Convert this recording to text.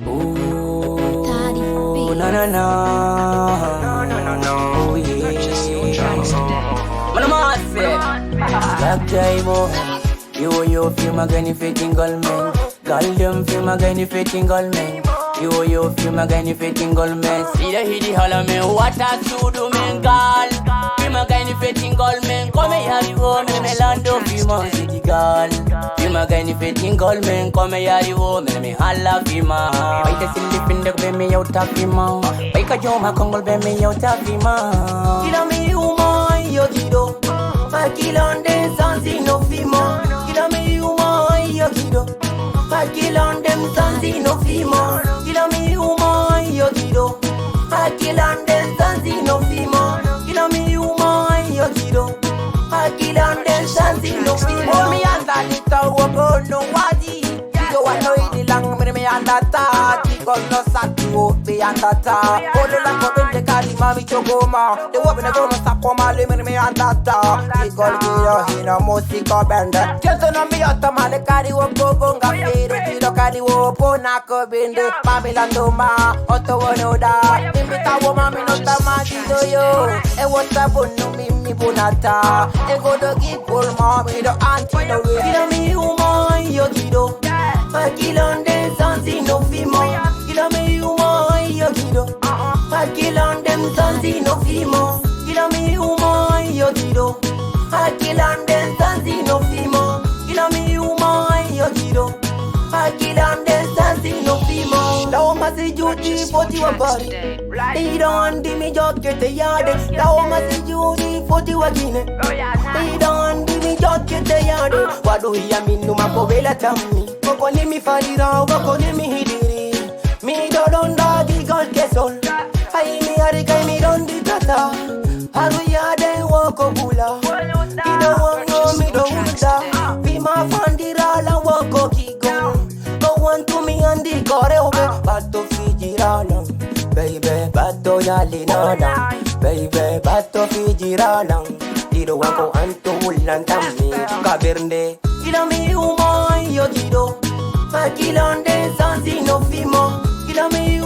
Ooh, no, no, no, yeah. Purchase your tracks today. Man, I'm say, Black Diamond. You feel my granny fitting gold man. Girl, them feel my granny fitting gold man. You feel my granny fitting gold man. See the hiddy holler man, what a to do man, girl. Feel my granny fitting gold man. Come here, you home, me land up, feel my city girl. Feel my granny fitting gold man. Come here, you home, me holla, feel my. Wait a silly finger, be me out of feel my. Wait a joma congo, be me out of feel my. Kila me uma, yo kido. Kill on them sons in no fimo. Kill me uma yo kido. Kill on them sons in no fimo. Kill me uma yo kido. Kill on them sons in no fimo. Kill me uma yo kido. Kill on them sons in no fimo. Hold me under the tower, go no wadi. Kido wa no idi lang me under ta. Kido no satu be under ta. Hold la ko bende kali mami chogoma. The woman go no sakoma le me under ta. Kido kiyo hina musika bende. Jesu no mi otomale kari wo gogonga fere. Kido kari wo pona ko bende. Babylon doma oto wono da. Invita wo mami no tamati do yo. E wota bonu mi bonata. E go do gipol mami do anti no we. Kido mi uma yo kido. Kill on them sons in no fimo. Kill me uma yo kido. Kill on them sons in no fimo. Kill me uma yo kido. Kill on them sons in no fimo. Kill me uma yo kido. Kill on them sons in no fimo. Now must you do for your body. They don't do me job get the yard. Now must you do for your wagine. They don't do me job get the yard. What do you mean no makovela tammi? Wako ni mi farira, wako ni mi hidiri. Mi do don da di gold kesol. Ay mi arikai mi don di tata. Haru ya de wako bula. Ida wango mi do uda. Be ma fandira la wako kigo. Go on to me and di kore obe. Bato fijirana, baby. Bato yali nana, baby. Bato fijirana. Dido wako anto ulan tammi. Kabirnde. Kila mi uma yo kido. Kill on them sons in no fimo. Kill me